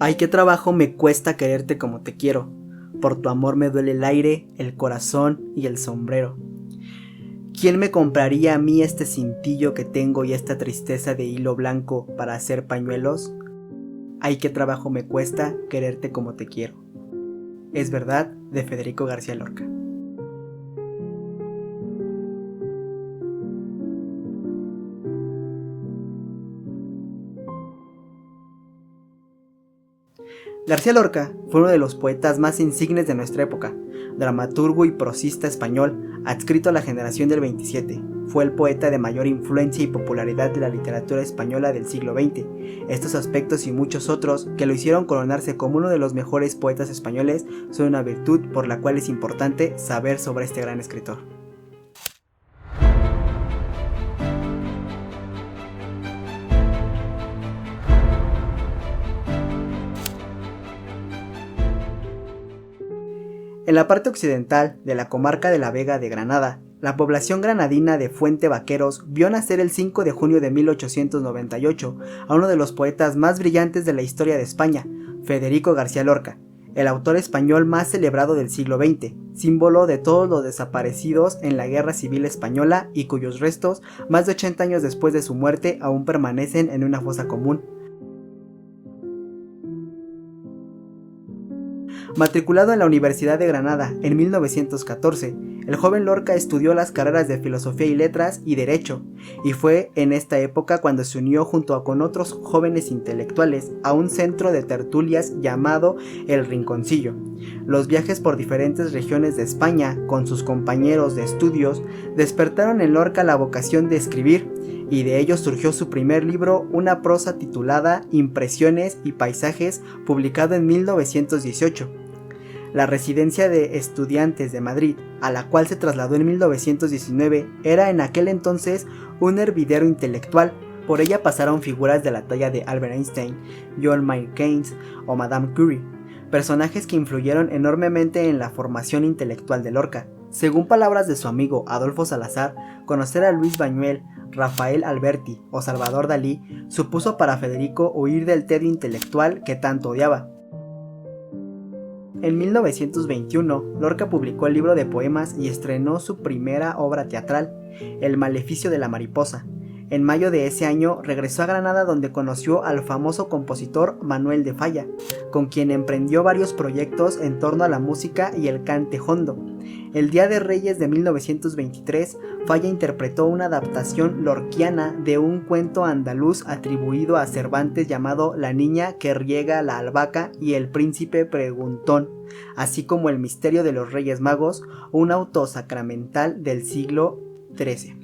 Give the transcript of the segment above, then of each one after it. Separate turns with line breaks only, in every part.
Ay, qué trabajo me cuesta quererte como te quiero. Por tu amor me duele el aire, el corazón y el sombrero. ¿Quién me compraría a mí este cintillo que tengo y esta tristeza de hilo blanco para hacer pañuelos? Ay, qué trabajo me cuesta quererte como te quiero. Es verdad, de Federico García Lorca. García Lorca fue uno de los poetas más insignes de nuestra época, dramaturgo y prosista español, adscrito a la generación del 27. Fue el poeta de mayor influencia y popularidad de la literatura española del siglo XX. Estos aspectos y muchos otros que lo hicieron coronarse como uno de los mejores poetas españoles son una virtud por la cual es importante saber sobre este gran escritor. En la parte occidental de la comarca de la Vega de Granada, la población granadina de Fuente Vaqueros vio nacer el 5 de junio de 1898 a uno de los poetas más brillantes de la historia de España, Federico García Lorca, el autor español más celebrado del siglo XX, símbolo de todos los desaparecidos en la Guerra Civil Española y cuyos restos, más de 80 años después de su muerte, aún permanecen en una fosa común. Matriculado en la Universidad de Granada en 1914, el joven Lorca estudió las carreras de Filosofía y Letras y Derecho, y fue en esta época cuando se unió junto con otros jóvenes intelectuales a un centro de tertulias llamado El Rinconcillo. Los viajes por diferentes regiones de España con sus compañeros de estudios despertaron en Lorca la vocación de escribir, y de ello surgió su primer libro, una prosa titulada Impresiones y Paisajes, publicado en 1918. La residencia de estudiantes de Madrid, a la cual se trasladó en 1919, era en aquel entonces un hervidero intelectual. Por ella pasaron figuras de la talla de Albert Einstein, John Maynard Keynes o Madame Curie, personajes que influyeron enormemente en la formación intelectual de Lorca. Según palabras de su amigo Adolfo Salazar, conocer a Luis Buñuel, Rafael Alberti o Salvador Dalí supuso para Federico huir del tedio intelectual que tanto odiaba. En 1921, Lorca publicó el libro de poemas y estrenó su primera obra teatral, El Maleficio de la Mariposa. En mayo de ese año regresó a Granada, donde conoció al famoso compositor Manuel de Falla, con quien emprendió varios proyectos en torno a la música y el cante jondo. El Día de Reyes de 1923, Falla interpretó una adaptación lorquiana de un cuento andaluz atribuido a Cervantes llamado La niña que riega la albahaca y el príncipe preguntón, así como El misterio de los Reyes Magos, un auto sacramental del siglo XIII.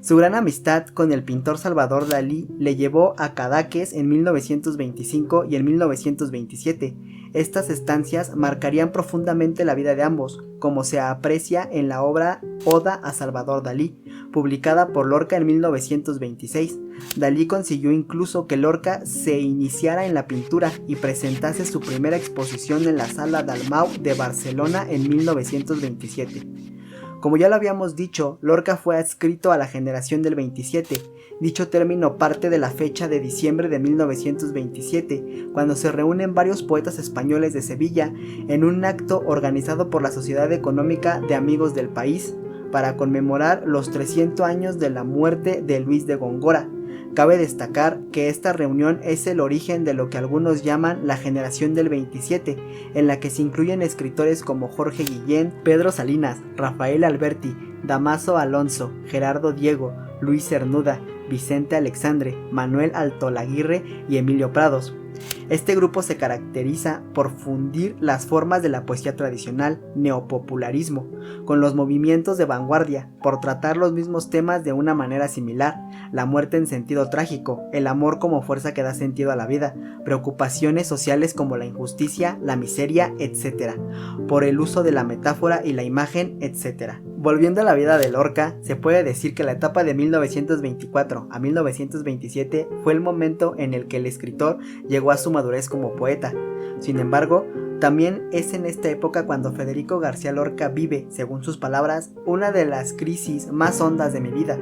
Su gran amistad con el pintor Salvador Dalí le llevó a Cadaqués en 1925 y en 1927. Estas estancias marcarían profundamente la vida de ambos, como se aprecia en la obra Oda a Salvador Dalí, publicada por Lorca en 1926. Dalí consiguió incluso que Lorca se iniciara en la pintura y presentase su primera exposición en la Sala Dalmau de Barcelona en 1927. Como ya lo habíamos dicho, Lorca fue adscrito a la generación del 27. Dicho término parte de la fecha de diciembre de 1927, cuando se reúnen varios poetas españoles de Sevilla en un acto organizado por la Sociedad Económica de Amigos del País para conmemorar los 300 años de la muerte de Luis de Góngora. Cabe destacar que esta reunión es el origen de lo que algunos llaman la generación del 27, en la que se incluyen escritores como Jorge Guillén, Pedro Salinas, Rafael Alberti, Damaso Alonso, Gerardo Diego, Luis Cernuda, Vicente Alexandre, Manuel Altolaguirre y Emilio Prados. Este grupo se caracteriza por fundir las formas de la poesía tradicional, neopopularismo, con los movimientos de vanguardia, por tratar los mismos temas de una manera similar: la muerte en sentido trágico, el amor como fuerza que da sentido a la vida, preocupaciones sociales como la injusticia, la miseria, etc., por el uso de la metáfora y la imagen, etc. Volviendo a la vida de Lorca, se puede decir que la etapa de 1924 a 1927 fue el momento en el que el escritor llegó a su madurez como poeta. Sin embargo, también es en esta época cuando Federico García Lorca vive, según sus palabras, una de las crisis más hondas de mi vida.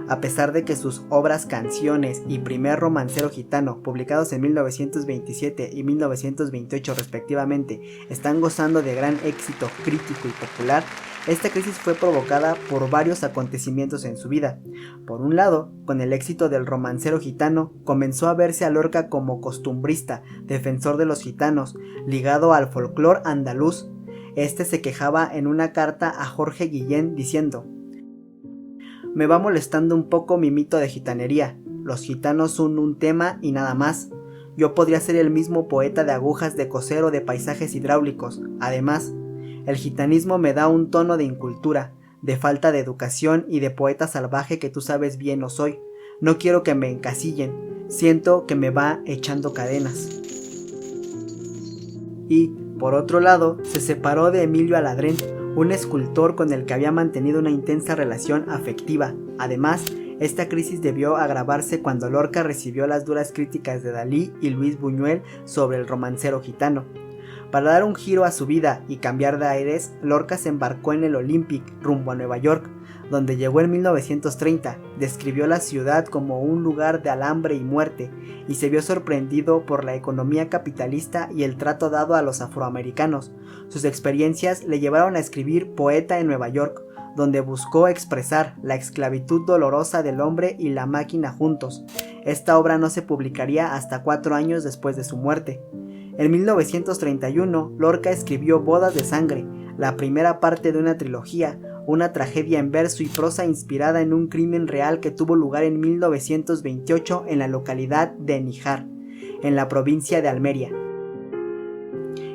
A pesar de que sus obras Canciones y Primer romancero gitano, publicados en 1927 y 1928 respectivamente, están gozando de gran éxito crítico y popular, esta crisis fue provocada por varios acontecimientos en su vida. Por un lado, con el éxito del romancero gitano, comenzó a verse a Lorca como costumbrista, defensor de los gitanos, ligado al folclore andaluz. Este se quejaba en una carta a Jorge Guillén diciendo: "Me va molestando un poco mi mito de gitanería. Los gitanos son un tema y nada más. Yo podría ser el mismo poeta de agujas de coser o de paisajes hidráulicos. Además, el gitanismo me da un tono de incultura, de falta de educación y de poeta salvaje que tú sabes bien no soy. No quiero que me encasillen. Siento que me va echando cadenas". Y, por otro lado, se separó de Emilio Aladrén, un escultor con el que había mantenido una intensa relación afectiva. Además, esta crisis debió agravarse cuando Lorca recibió las duras críticas de Dalí y Luis Buñuel sobre el romancero gitano. Para dar un giro a su vida y cambiar de aires, Lorca se embarcó en el Olympic rumbo a Nueva York, donde llegó en 1930. Describió la ciudad como un lugar de alambre y muerte, y se vio sorprendido por la economía capitalista y el trato dado a los afroamericanos. Sus experiencias le llevaron a escribir Poeta en Nueva York, donde buscó expresar la esclavitud dolorosa del hombre y la máquina juntos. Esta obra no se publicaría hasta 4 años después de su muerte. En 1931, Lorca escribió Bodas de Sangre, la primera parte de una trilogía, una tragedia en verso y prosa inspirada en un crimen real que tuvo lugar en 1928 en la localidad de Níjar, en la provincia de Almería.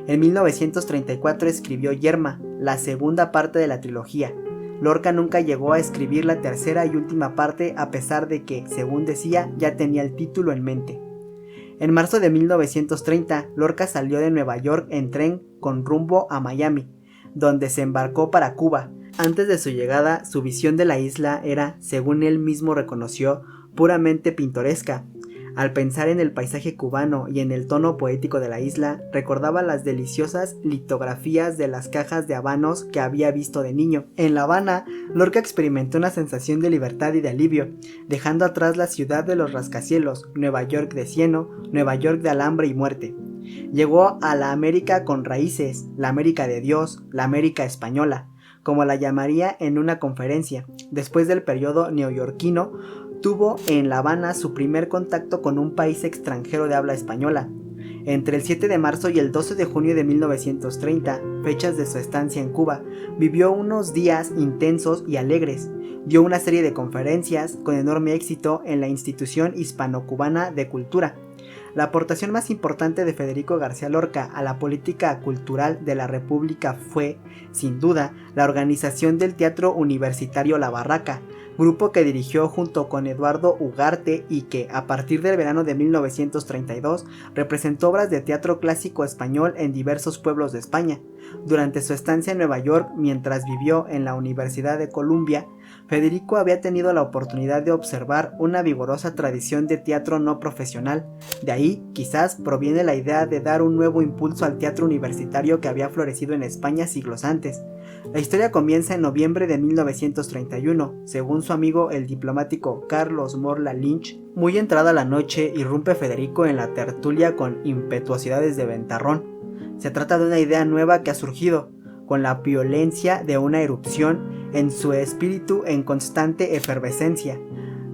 En 1934 escribió Yerma, la segunda parte de la trilogía. Lorca nunca llegó a escribir la tercera y última parte, a pesar de que, según decía, ya tenía el título en mente. En marzo de 1930, Lorca salió de Nueva York en tren con rumbo a Miami, donde se embarcó para Cuba. Antes de su llegada, su visión de la isla era, según él mismo reconoció, puramente pintoresca. Al pensar en el paisaje cubano y en el tono poético de la isla, recordaba las deliciosas litografías de las cajas de habanos que había visto de niño. En La Habana, Lorca experimentó una sensación de libertad y de alivio, dejando atrás la ciudad de los rascacielos, Nueva York de cieno, Nueva York de alambre y muerte. Llegó a la América con raíces, la América de Dios, la América española, como la llamaría en una conferencia. Después del periodo neoyorquino, tuvo en La Habana su primer contacto con un país extranjero de habla española. Entre el 7 de marzo y el 12 de junio de 1930, fechas de su estancia en Cuba, vivió unos días intensos y alegres. Dio una serie de conferencias con enorme éxito en la Institución Hispano-Cubana de Cultura. La aportación más importante de Federico García Lorca a la política cultural de la República fue, sin duda, la organización del Teatro Universitario La Barraca, grupo que dirigió junto con Eduardo Ugarte y que, a partir del verano de 1932, representó obras de teatro clásico español en diversos pueblos de España. Durante su estancia en Nueva York, mientras vivió en la Universidad de Columbia, Federico había tenido la oportunidad de observar una vigorosa tradición de teatro no profesional. De ahí, quizás, proviene la idea de dar un nuevo impulso al teatro universitario que había florecido en España siglos antes. La historia comienza en noviembre de 1931, según su amigo el diplomático Carlos Morla Lynch. Muy entrada la noche, irrumpe Federico en la tertulia con impetuosidades de ventarrón. Se trata de una idea nueva que ha surgido, con la violencia de una erupción, en su espíritu en constante efervescencia.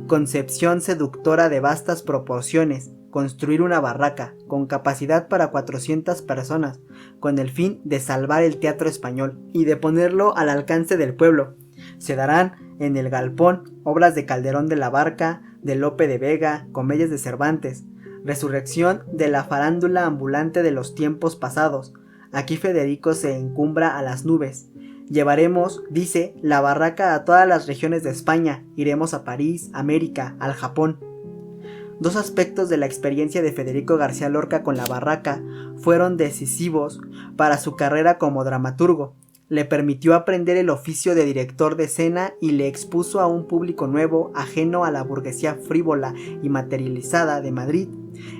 Concepción seductora de vastas proporciones, construir una barraca, con capacidad para 400 personas, con el fin de salvar el teatro español y de ponerlo al alcance del pueblo. Se darán en el Galpón obras de Calderón de la Barca, de Lope de Vega, comedias de Cervantes, resurrección de la farándula ambulante de los tiempos pasados. Aquí Federico se encumbra a las nubes. Llevaremos, dice, la barraca a todas las regiones de España, iremos a París, América, al Japón. Dos aspectos de la experiencia de Federico García Lorca con la barraca fueron decisivos para su carrera como dramaturgo. Le permitió aprender el oficio de director de escena y le expuso a un público nuevo, ajeno a la burguesía frívola y materializada de Madrid.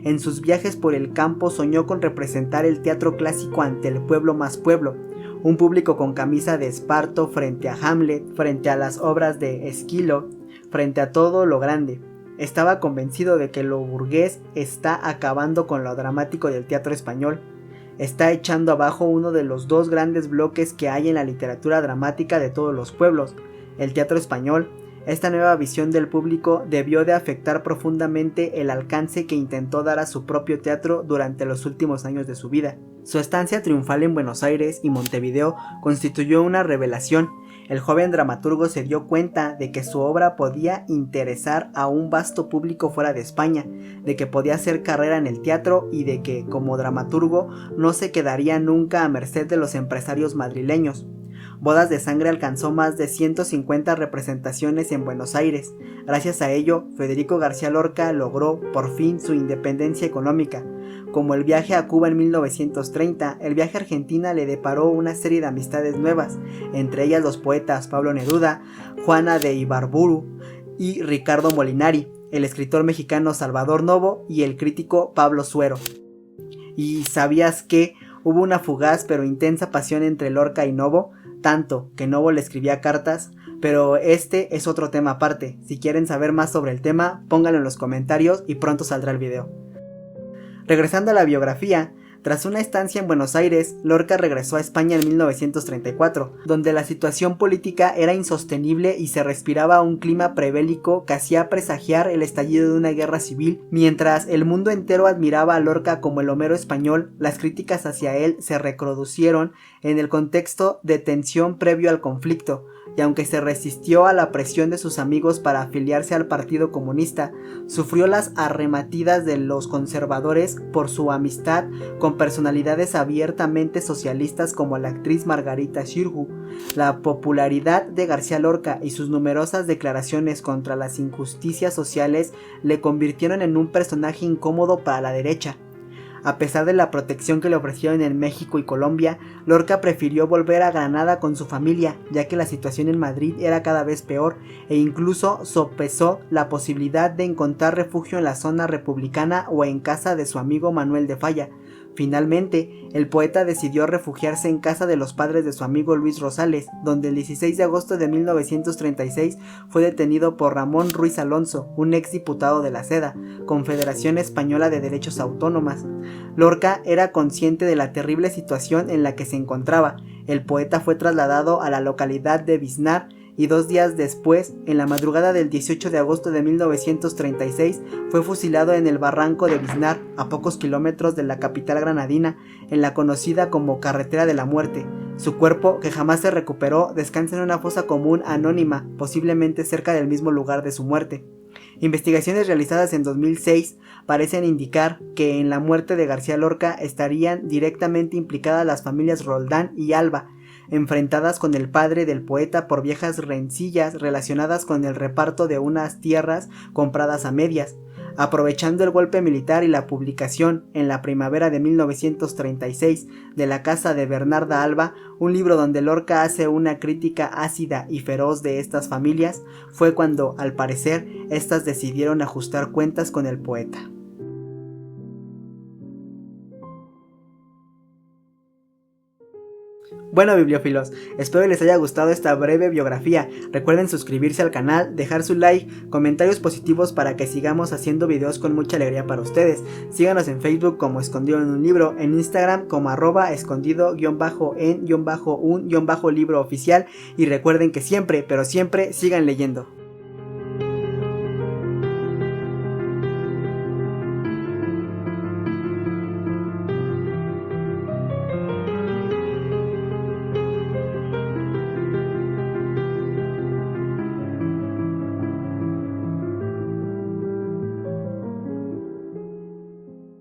En sus viajes por el campo soñó con representar el teatro clásico ante el pueblo más pueblo, un público con camisa de esparto frente a Hamlet, frente a las obras de Esquilo, frente a todo lo grande. Estaba convencido de que lo burgués está acabando con lo dramático del teatro español. Está echando abajo uno de los dos grandes bloques que hay en la literatura dramática de todos los pueblos, el teatro español. Esta nueva visión del público debió de afectar profundamente el alcance que intentó dar a su propio teatro durante los últimos años de su vida. Su estancia triunfal en Buenos Aires y Montevideo constituyó una revelación. El joven dramaturgo se dio cuenta de que su obra podía interesar a un vasto público fuera de España, de que podía hacer carrera en el teatro y de que, como dramaturgo, no se quedaría nunca a merced de los empresarios madrileños. Bodas de Sangre alcanzó más de 150 representaciones en Buenos Aires. Gracias a ello, Federico García Lorca logró por fin su independencia económica. Como el viaje a Cuba en 1930, el viaje a Argentina le deparó una serie de amistades nuevas, entre ellas los poetas Pablo Neruda, Juana de Ibarburu y Ricardo Molinari, el escritor mexicano Salvador Novo y el crítico Pablo Suero. ¿Y sabías que hubo una fugaz pero intensa pasión entre Lorca y Novo? Tanto que Novo le escribía cartas, pero este es otro tema aparte. Si quieren saber más sobre el tema, pónganlo en los comentarios y pronto saldrá el video. Regresando a la biografía, tras una estancia en Buenos Aires, Lorca regresó a España en 1934, donde la situación política era insostenible y se respiraba un clima prebélico que hacía presagiar el estallido de una guerra civil. Mientras el mundo entero admiraba a Lorca como el Homero español, las críticas hacia él se recrudecieron en el contexto de tensión previo al conflicto, y aunque se resistió a la presión de sus amigos para afiliarse al Partido Comunista, sufrió las arremetidas de los conservadores por su amistad con personalidades abiertamente socialistas como la actriz Margarita Xirgu. La popularidad de García Lorca y sus numerosas declaraciones contra las injusticias sociales le convirtieron en un personaje incómodo para la derecha. A pesar de la protección que le ofrecieron en México y Colombia, Lorca prefirió volver a Granada con su familia, ya que la situación en Madrid era cada vez peor, e incluso sopesó la posibilidad de encontrar refugio en la zona republicana o en casa de su amigo Manuel de Falla. Finalmente, el poeta decidió refugiarse en casa de los padres de su amigo Luis Rosales, donde el 16 de agosto de 1936 fue detenido por Ramón Ruiz Alonso, un exdiputado de la SEDA, Confederación Española de Derechos Autónomas. Lorca era consciente de la terrible situación en la que se encontraba. El poeta fue trasladado a la localidad de Biznar y 2 días después, en la madrugada del 18 de agosto de 1936, fue fusilado en el barranco de Biznar, a pocos kilómetros de la capital granadina, en la conocida como Carretera de la Muerte. Su cuerpo, que jamás se recuperó, descansa en una fosa común anónima, posiblemente cerca del mismo lugar de su muerte. Investigaciones realizadas en 2006 parecen indicar que en la muerte de García Lorca estarían directamente implicadas las familias Roldán y Alba, enfrentadas con el padre del poeta por viejas rencillas relacionadas con el reparto de unas tierras compradas a medias. Aprovechando el golpe militar y la publicación en la primavera de 1936 de La casa de Bernarda Alba, un libro donde Lorca hace una crítica ácida y feroz de estas familias, fue cuando, al parecer, estas decidieron ajustar cuentas con el poeta. Bueno, bibliófilos, espero les haya gustado esta breve biografía. Recuerden suscribirse al canal, dejar su like, comentarios positivos para que sigamos haciendo videos con mucha alegría para ustedes. Síganos en Facebook como Escondido en un Libro, en Instagram como @escondido_en_un_libro oficial y recuerden que siempre, pero siempre sigan leyendo.